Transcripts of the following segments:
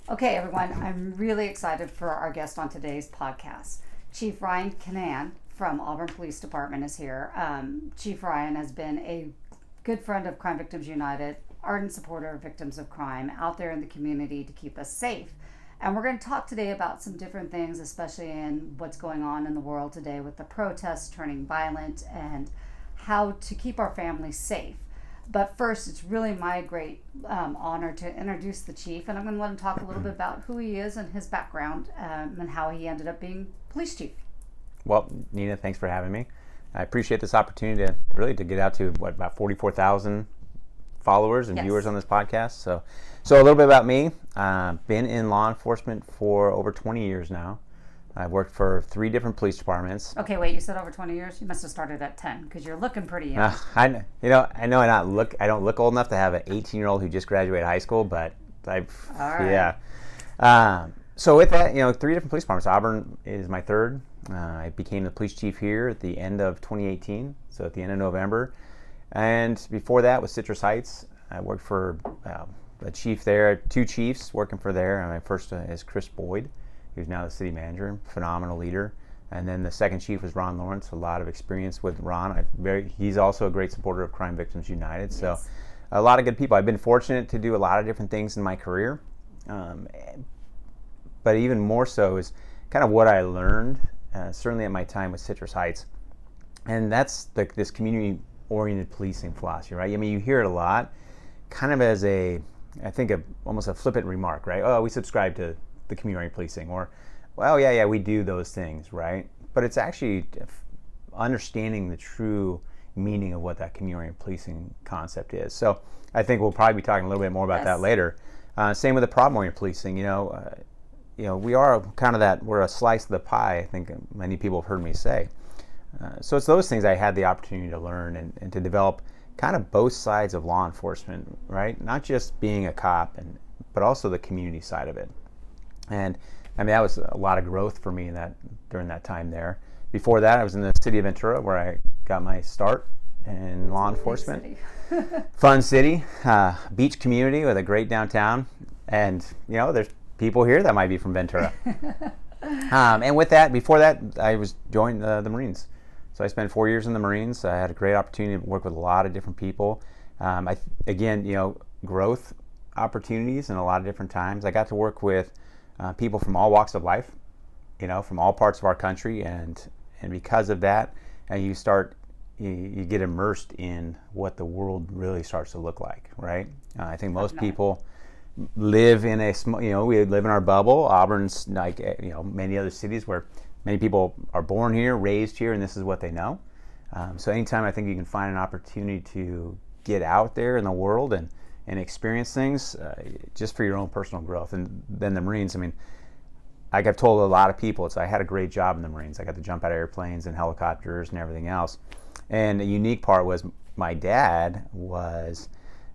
Okay, everyone, I'm really excited for our guest on today's podcast. Chief Ryan Kinnan from Auburn Police Department is here. Chief Ryan has been a good friend of Crime Victims United, ardent supporter of victims of crime out there in the community to keep us safe. And we're going to talk today about some different things, especially in what's going on in the world today with the protests turning violent and how to keep our families safe. But first, it's really my great honor to introduce the chief, and I'm going to let him talk a little bit about who he is and his background and how he ended up being police chief. Well, Nina, thanks for having me. I appreciate this opportunity to get out to about 44,000 followers and viewers on this podcast. So a little bit about me. Been in law enforcement for over 20 years now. I've worked for 3 different police departments. Okay, wait, you said over 20 years? You must have started at 10 because you're looking pretty young. I don't look old enough to have an 18-year-old who just graduated high school, but yeah. So with that, 3 different police departments. Auburn is my 3rd. I became the police chief here at the end of 2018, so at the end of November. And before that was Citrus Heights. I worked for a chief there, 2 chiefs working for there. And my first is Chris Boyd, who's now the city manager, phenomenal leader. And then the second chief was Ron Lawrence, a lot of experience with Ron. He's also a great supporter of Crime Victims United. So yes. A lot of good people. I've been fortunate to do a lot of different things in my career. But even more so is kind of what I learned, certainly at my time with Citrus Heights. And that's this community-oriented policing philosophy, right? I mean, you hear it a lot, kind of as almost a flippant remark, right? Oh, we subscribe to the community policing, or, well, yeah, we do those things, right? But it's actually understanding the true meaning of what that community policing concept is. So I think we'll probably be talking a little bit more about that later. Same with the problem-oriented policing. We are kind of we're a slice of the pie, I think many people have heard me say. So it's those things I had the opportunity to learn and to develop kind of both sides of law enforcement, right? Not just being a cop, but also the community side of it. And I mean, that was a lot of growth for me during that time there. Before that, I was in the city of Ventura, where I got my start in law enforcement. Fun city, beach community with a great downtown. And, there's people here that might be from Ventura. And with that, before that, I joined the Marines. So I spent 4 years in the Marines. I had a great opportunity to work with a lot of different people. Growth opportunities in a lot of different times. I got to work with people from all walks of life, from all parts of our country, and because of that, you get immersed in what the world really starts to look like, right? I think most people live in we live in our bubble. Auburn's like many other cities where many people are born here, raised here, and this is what they know. So anytime I think you can find an opportunity to get out there in the world and experience things just for your own personal growth. And then the Marines, I mean, like I've told a lot of people, I had a great job in the Marines. I got to jump out of airplanes and helicopters and everything else. And the unique part was my dad was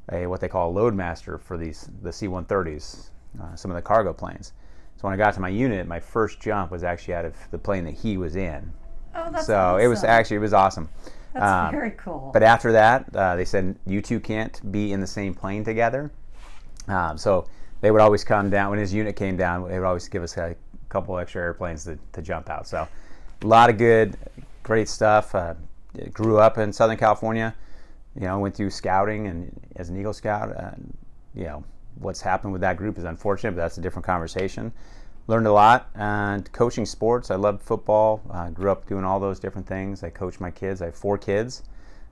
what they call a load master for the C-130s, some of the cargo planes. So when I got to my unit, my first jump was actually out of the plane that he was in. Oh, that's so awesome. It was awesome. That's very cool. But after that, they said, you two can't be in the same plane together. So they would always come down. When his unit came down, they would always give us a couple extra airplanes to jump out. So a lot of great stuff. Grew up in Southern California. Went through scouting and as an Eagle Scout. What's happened with that group is unfortunate, but that's a different conversation. Learned a lot. And coaching sports, I loved football. Grew up doing all those different things. I coach my kids. I have 4 kids.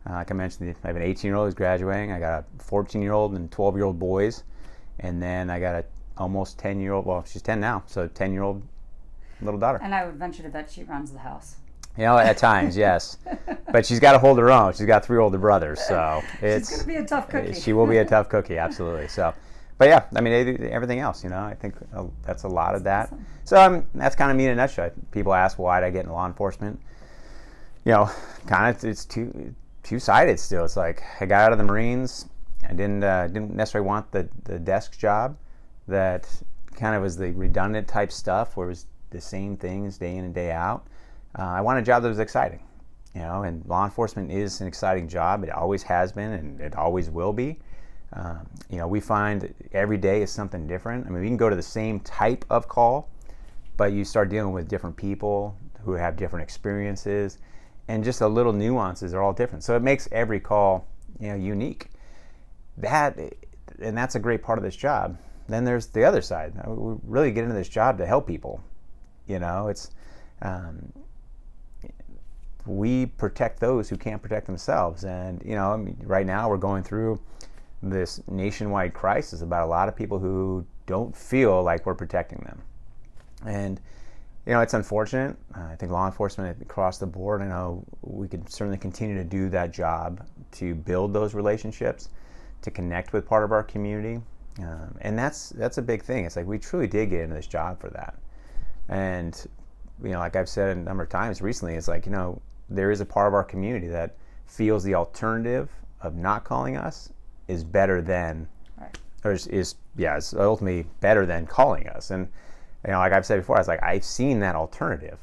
Like I mentioned, I have an 18-year-old who's graduating. I got a 14-year-old and 12-year-old boys. And then I got a almost 10-year-old, well, she's 10 now, so 10-year-old little daughter. And I would venture to bet she runs the house. At times, yes. But she's got to hold her own. She's got 3 older brothers, so she's going to be a tough cookie. She will be a tough cookie, absolutely. So, but yeah, I mean, everything else, I think that's a lot of that. Awesome. So that's kind of me in a nutshell. People ask, why did I get into law enforcement? Kind of it's two-sided still. It's like I got out of the Marines. I didn't necessarily want the desk job that kind of was the redundant type stuff where it was the same things day in and day out. I wanted a job that was exciting, and law enforcement is an exciting job. It always has been, and it always will be. We find every day is something different. I mean, we can go to the same type of call, but you start dealing with different people who have different experiences, and just the little nuances are all different. So it makes every call, unique. And that's a great part of this job. Then there's the other side. We really get into this job to help people. It's we protect those who can't protect themselves. And right now we're going through this nationwide crisis about a lot of people who don't feel like we're protecting them. And it's unfortunate. I think law enforcement across the board, we could certainly continue to do that job to build those relationships, to connect with part of our community. And that's a big thing. It's like we truly did get into this job for that. And, like I've said a number of times recently, it's like, there is a part of our community that feels the alternative of not calling us is better than, right, or is ultimately better than calling us. And, like I've said before, I was like, I've seen that alternative,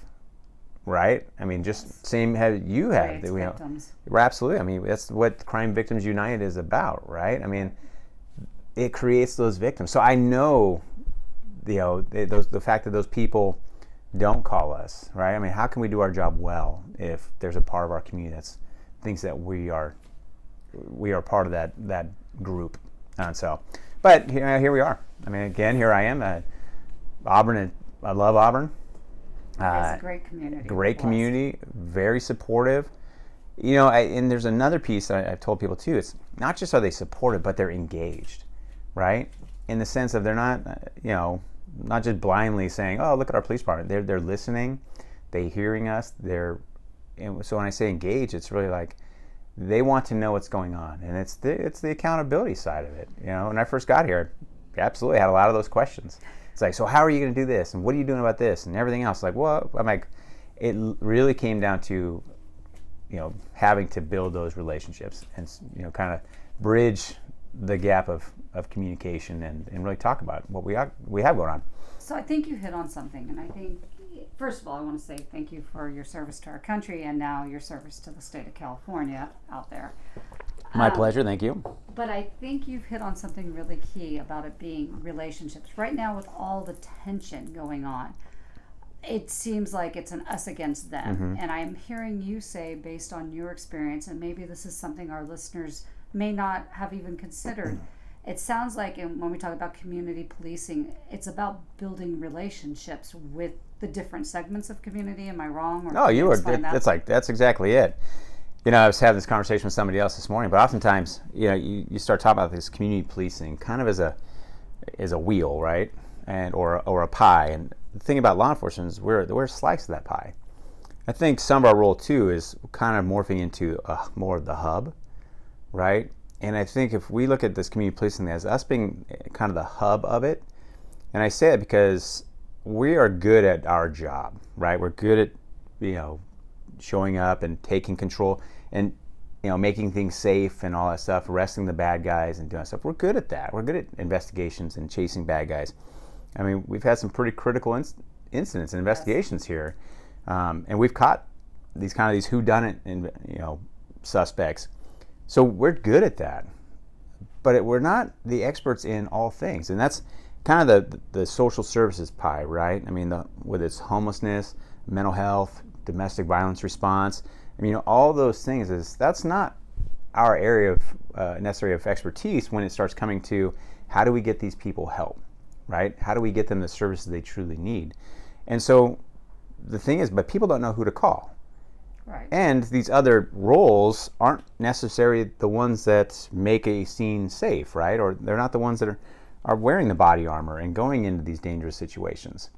right? I mean, just same as you have. Victims. Absolutely. I mean, that's what Crime Victims United is about, right? I mean, it creates those victims. So I know, the fact that those people don't call us, right? I mean, how can we do our job well if there's a part of our community that thinks that we are part of that group? And so, but here we are. I mean, again, here I am. Auburn, and I love Auburn. It's a great community. Great community, very supportive. And there's another piece that I've told people too. It's not just are they supportive, but they're engaged, right? In the sense of they're not, not just blindly saying, "Oh, look at our police department." They're listening, they're hearing us. So when I say engaged, it's really like they want to know what's going on, and it's the accountability side of it. When I first got here, I absolutely had a lot of those questions. It's like, so how are you going to do this? And what are you doing about this? And everything else. Like, well, I'm like, it really came down to, having to build those relationships and, kind of bridge the gap of communication and really talk about what we have going on. So I think you hit on something. And I think, first of all, I want to say thank you for your service to our country and now your service to the state of California out there. My pleasure. Thank you. But I think you've hit on something really key about it being relationships. Right now, with all the tension going on, it seems like it's an us against them. Mm-hmm. And I'm hearing you say, based on your experience, and maybe this is something our listeners may not have even considered, it sounds like when we talk about community policing, it's about building relationships with the different segments of community. Am I wrong? No, you are. That's exactly it. I was having this conversation with somebody else this morning, but oftentimes, you start talking about this community policing kind of as a wheel, right? Or a pie. And the thing about law enforcement is we're a slice of that pie. I think some of our role too is kind of morphing into more of the hub, right? And I think if we look at this community policing as us being kind of the hub of it, and I say it because we are good at our job, right? We're good at, showing up and taking control and making things safe and all that stuff, arresting the bad guys and doing stuff. We're good at that. We're good at investigations and chasing bad guys. I mean, we've had some pretty critical incidents and investigations here, and we've caught these whodunit and suspects. So we're good at that, but we're not the experts in all things, and that's kind of the social services pie, right? I mean, with its homelessness, mental health, domestic violence response. I mean, all those things that's not our area of necessary of expertise when it starts coming to how do we get these people help, right? How do we get them the services they truly need? And so the thing is, but people don't know who to call. Right. And these other roles aren't necessarily the ones that make a scene safe, right? Or they're not the ones that are wearing the body armor and going into these dangerous situations.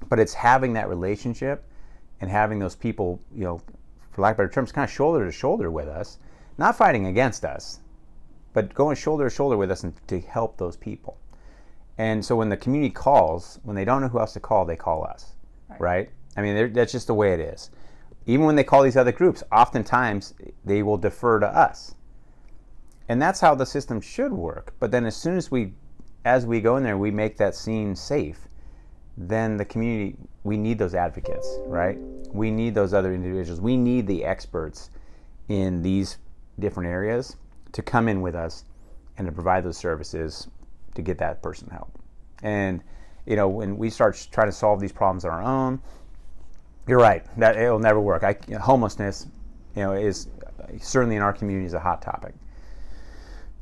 But it's having that relationship and having those people, for lack of better terms, kind of shoulder to shoulder with us, not fighting against us, but going shoulder to shoulder with us and to help those people. And so when the community calls, when they don't know who else to call, they call us, right? I mean, that's just the way it is. Even when they call these other groups, oftentimes they will defer to us. And that's how the system should work. But then as soon as we go in there, we make that scene safe, then the community, we need those advocates, right? We need those other individuals. We need the experts in these different areas to come in with us and to provide those services to get that person help. And when we start trying to solve these problems on our own, you're right, that it'll never work. Homelessness, is certainly in our community is a hot topic.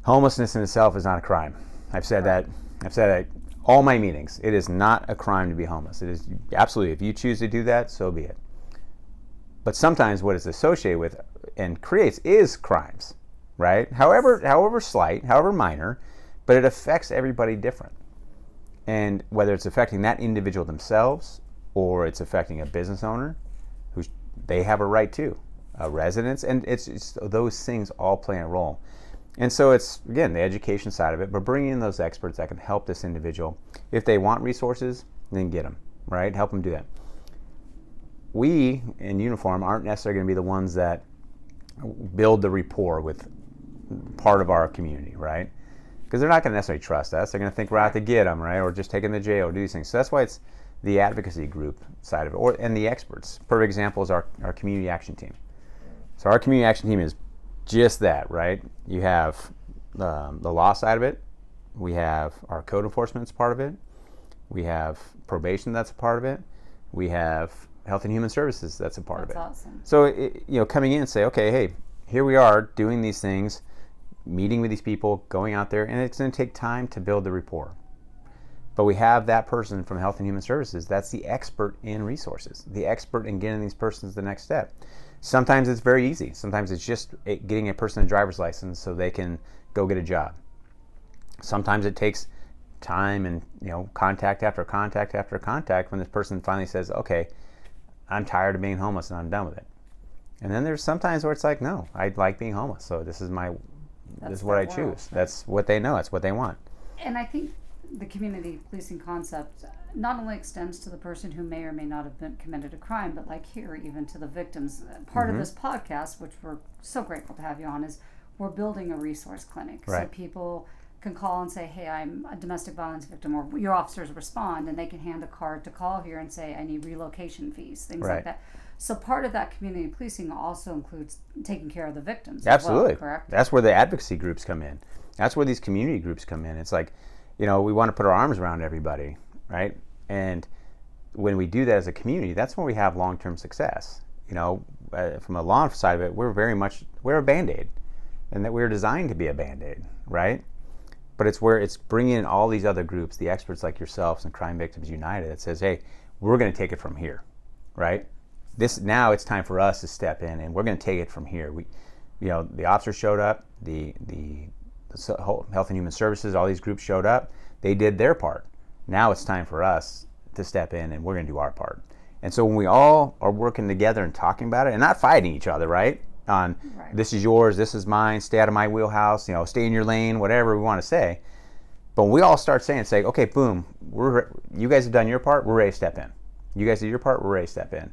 Homelessness in itself is not a crime. I've said that at all my meetings. It is not a crime to be homeless. It is absolutely, if you choose to do that, so be it. But sometimes what it's associated with and creates is crimes, right? However slight, however minor, but it affects everybody different. And whether it's affecting that individual themselves or it's affecting a business owner, they have a right too, residents, and it's those things all play a role. And so it's, again, the education side of it, but bringing in those experts that can help this individual. If they want resources, then get them, right? Help them do that. We, in uniform, aren't necessarily going to be the ones that build the rapport with part of our community, right? Because they're not going to necessarily trust us. They're going to think we're out to get them, right? Or just take them to jail or do these things. So that's why it's the advocacy group side of it, and the experts. Perfect example is our community action team. So our community action team is just that, right? You have the law side of it. We have our code enforcement that's part of it. We have probation that's a part of it. We have health and human services that's a part of it. That's awesome. So coming in and say, okay, hey, here we are doing these things, meeting with these people, going out there, and it's going to take time to build the rapport. But we have that person from health and human services that's the expert in resources, the expert in getting these persons the next step. Sometimes it's very easy. Sometimes it's just getting a person a driver's license so they can go get a job. Sometimes it takes time and contact after contact after contact when this person finally says, okay, I'm tired of being homeless and I'm done with it. And then there's sometimes where it's like, no, I like being homeless, so this is what I choose. That's what they know. That's what they want. And I think the community policing concept not only extends to the person who may or may not have committed a crime, but like here, even to the victims. Part of this podcast, which we're so grateful to have you on, is we're building a resource clinic. Right. So people can call and say, hey, I'm a domestic violence victim, or your officers respond, and they can hand a card to call here and say, I need relocation fees, things like that. So part of that community policing also includes taking care of the victims. Absolutely. As well, correct? That's where the advocacy groups come in. That's where these community groups come in. It's like, we want to put our arms around everybody, right? And when we do that as a community, that's when we have long-term success. From a law side of it, we're a Band-Aid, and that we're designed to be a Band-Aid, right? But it's where it's bringing in all these other groups, the experts like yourselves and Crime Victims United, that says, hey, we're going to take it from here, right? Now it's time for us to step in, and we're going to take it from here. The officers showed up, the Health and Human Services, all these groups showed up. They did their part. Now it's time for us to step in, and we're going to do our part. And so when we all are working together and talking about it and not fighting each other, right? This is yours, this is mine, stay out of my wheelhouse, stay in your lane, whatever we want to say. But when we all start saying, okay, boom, you guys have done your part, we're ready to step in. You guys did your part, we're ready to step in.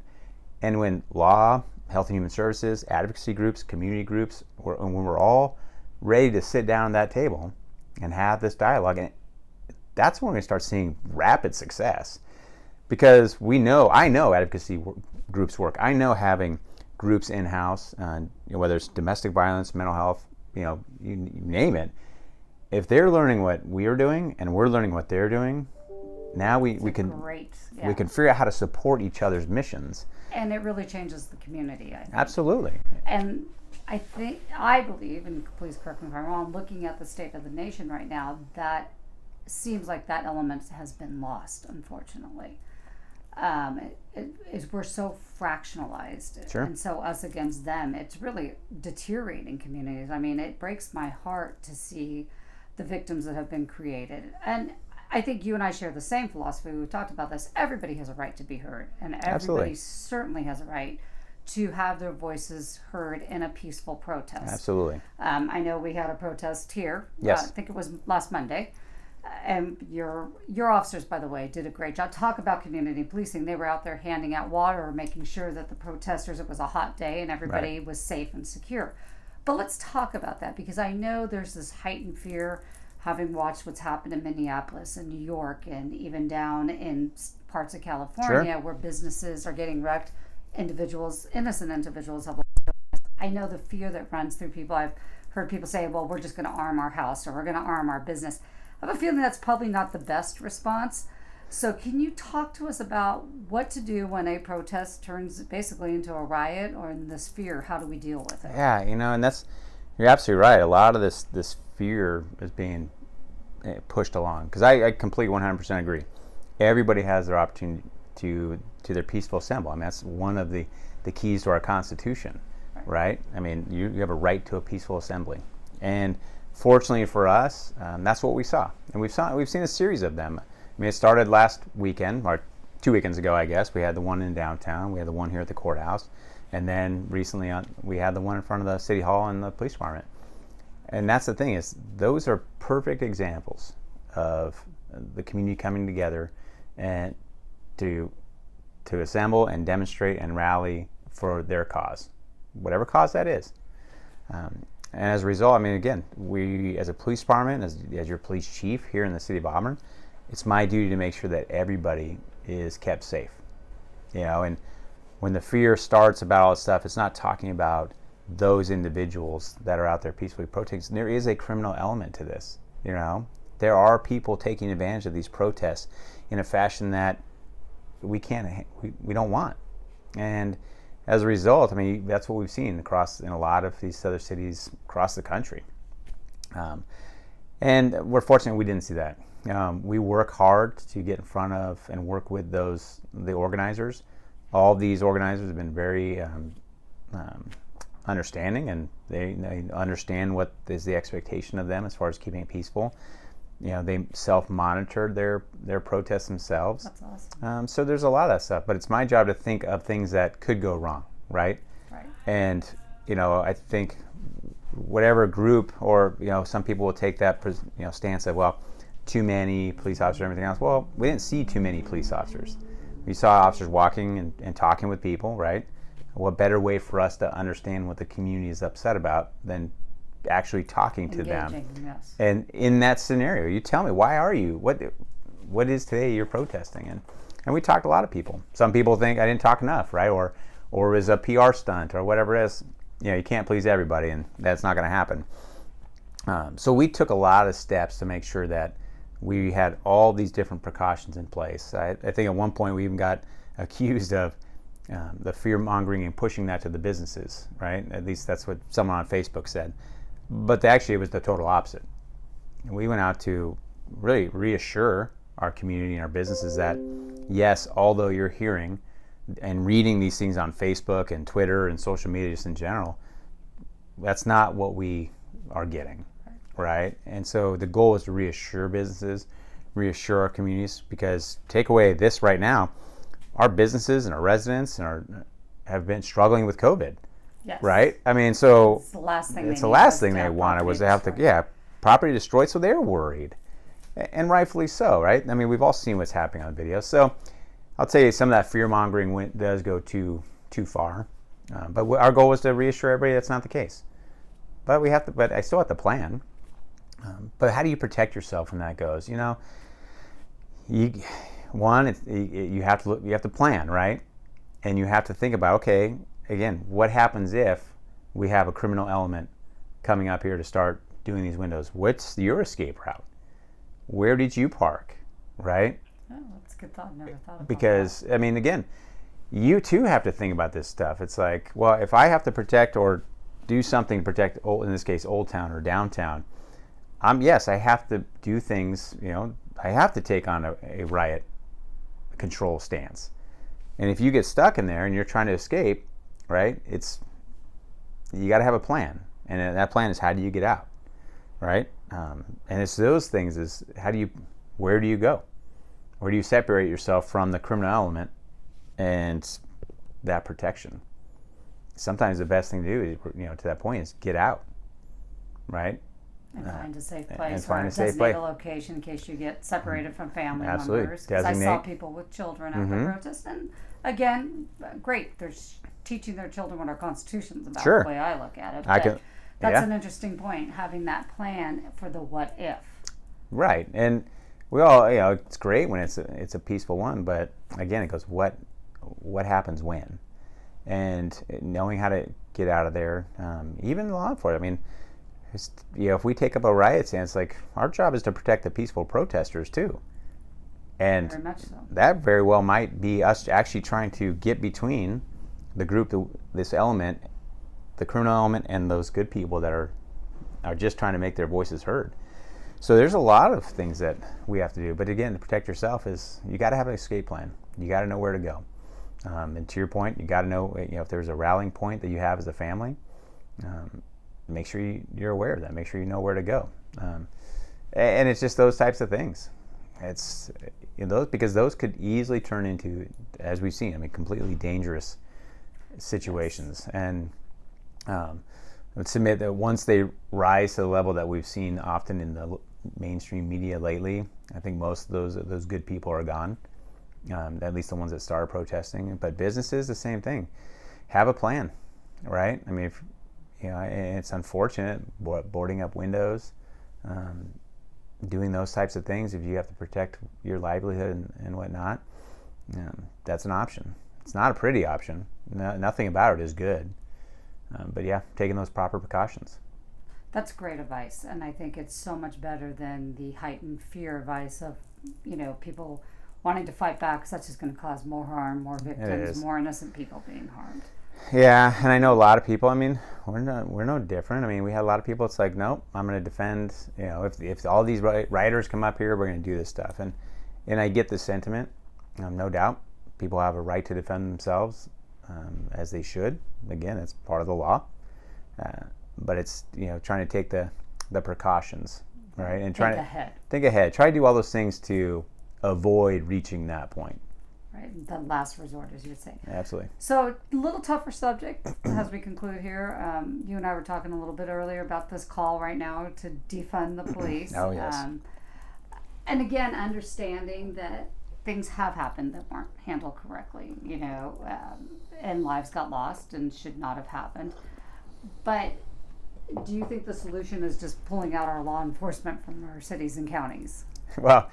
And when law, health and human services, advocacy groups, community groups, when we're all ready to sit down at that table and have this dialogue, and that's when we're going to start seeing rapid success. Because I know advocacy groups work. I know having groups in-house, whether it's domestic violence, mental health, you name it, if they're learning what we are doing and we're learning what they're doing, now we can figure out how to support each other's missions. And it really changes the community, I think. Absolutely. And I believe, and please correct me if I'm wrong, looking at the state of the nation right now, that seems like that element has been lost, unfortunately. We're so fractionalized, sure. And so us against them, it's really deteriorating communities. I mean, it breaks my heart to see the victims that have been created. And I think you and I share the same philosophy. We've talked about this. Everybody has a right to be heard, and everybody Absolutely. Certainly has a right to have their voices heard in a peaceful protest. Absolutely. I know we had a protest here. Yes. I think it was last Monday. And your officers, by the way, did a great job. Talk about community policing. They were out there handing out water, making sure that the protesters, it was a hot day, and everybody was safe and secure. But let's talk about that, because I know there's this heightened fear, having watched what's happened in Minneapolis and New York and even down in parts of California, where businesses are getting wrecked. Innocent individuals have lost their lives. I know the fear that runs through people. I've heard people say, well, we're just going to arm our house or we're going to arm our business. I have a feeling that's probably not the best response. So can you talk to us about what to do when a protest turns basically into a riot or in this fear? How do we deal with it? Yeah, and you're absolutely right. A lot of this fear is being pushed along, because I completely 100% agree. Everybody has their opportunity to their peaceful assembly. I mean, that's one of the keys to our Constitution, right? I mean, you have a right to a peaceful assembly, and fortunately for us, that's what we saw, and we've seen a series of them. I mean, it started last weekend, or 2 weekends ago, I guess. We had the one in downtown. We had the one here at the courthouse. And then recently we had the one in front of the city hall and the police department. And that's the thing, is those are perfect examples of the community coming together and to assemble and demonstrate and rally for their cause, whatever cause that is. And as a result, I mean, again, we as a police department, as your police chief here in the city of Auburn, it's my duty to make sure that everybody is kept safe. And when the fear starts about all this stuff, it's not talking about those individuals that are out there peacefully protesting. There is a criminal element to this. There are people taking advantage of these protests in a fashion that we don't want. And as a result, I mean, that's what we've seen in a lot of these other cities across the country. And we're fortunate we didn't see that. We work hard to get in front of and work with the organizers. All these organizers have been very understanding, and they understand what is the expectation of them as far as keeping it peaceful. They self-monitored their protests themselves. That's awesome. So there's a lot of that stuff, but it's my job to think of things that could go wrong, right? Right. And I think whatever group, or some people will take that stance of, well, too many police officers and everything else. Well, we didn't see too many police officers. We saw officers walking and talking with people, right? What better way for us to understand what the community is upset about than actually talking to them? Yes. And in that scenario, you tell me, why are you? What is today you're protesting? And we talked to a lot of people. Some people think I didn't talk enough, right? Or it was a PR stunt or whatever it is. You can't please everybody, and that's not going to happen. So we took a lot of steps to make sure that we had all these different precautions in place. I think at one point we even got accused of the fear mongering and pushing that to the businesses, right? At least that's what someone on Facebook said. But actually it was the total opposite. We went out to really reassure our community and our businesses that, yes, although you're hearing and reading these things on Facebook and Twitter and social media just in general, that's not what we are getting. Right? And so the goal is to reassure businesses, reassure our communities, because take away this right now, our businesses and our residents have been struggling with COVID. Yes. Right? I mean, so it's the last thing they wanted was to have property destroyed, so they're worried. And rightfully so, right? I mean, we've all seen what's happening on video. So I'll tell you, some of that fear mongering does go too far. But our goal was to reassure everybody that's not the case. But I still have to plan. But how do you protect yourself when that goes? You have to plan, right? And you have to think about, okay, again, what happens if we have a criminal element coming up here to start doing these windows? What's your escape route? Where did you park, right? Oh, that's a good thought. Never thought about because that. I mean, again, you too have to think about this stuff. It's like, well, if I have to protect or do something to protect, in this case, Old Town or downtown, yes, I have to do things, I have to take on a riot control stance. And if you get stuck in there and you're trying to escape, right, you got to have a plan. And that plan is, how do you get out, right? And it's those things is, where do you go? Where do you separate yourself from the criminal element and that protection? Sometimes the best thing to do is, to that point, is get out, right? And find a safe place, find or a safe designate place. a location in case you get separated from family Absolutely. members. Because I saw people with children at the protest, and again, great, they're teaching their children what our Constitution's about. Sure. The way I look at it, that's an interesting point. Having that plan for the what if. Right, and we all, it's great when it's a peaceful one, but again, it goes what happens when, and knowing how to get out of there. Even law enforcement. I mean, if we take up a riot stance, like our job is to protect the peaceful protesters too. And Very much so. that very well might be us actually trying to get between the group, this element, the criminal element, and those good people that are just trying to make their voices heard. So there's a lot of things that we have to do. But again, to protect yourself is you got to have an escape plan. You got to know where to go. And to your point, you got to know, if there's a rallying point that you have as a family, make sure you're aware of that. Make sure you know where to go. And it's just those types of things. It's because those could easily turn into, as we've seen, completely dangerous situations. And I would submit that once they rise to the level that we've seen often in the mainstream media lately, I think most of those good people are gone. At least the ones that started protesting. But businesses, the same thing. Have a plan, right? If and it's unfortunate boarding up windows, doing those types of things if you have to protect your livelihood and whatnot. That's an option. It's not a pretty option. Nothing about it is good. But yeah, taking those proper precautions. That's great advice, and I think it's so much better than the heightened fear advice of, people wanting to fight back, because that's just going to cause more harm, more victims, more innocent people being harmed. Yeah, and I know a lot of people. We're no different. We had a lot of people. It's like, nope, I'm going to defend. If all these rioters come up here, we're going to do this stuff. And I get the sentiment. No doubt, people have a right to defend themselves, as they should. Again, it's part of the law. But it's trying to take the precautions, right? And think ahead. Try to do all those things to avoid reaching that point. Right, the last resort, as you would say. Absolutely. So, a little tougher subject as we conclude here. You and I were talking a little bit earlier about this call right now to defund the police. Oh, yes. And again, understanding that things have happened that weren't handled correctly, and lives got lost and should not have happened. But do you think the solution is just pulling out our law enforcement from our cities and counties? Well,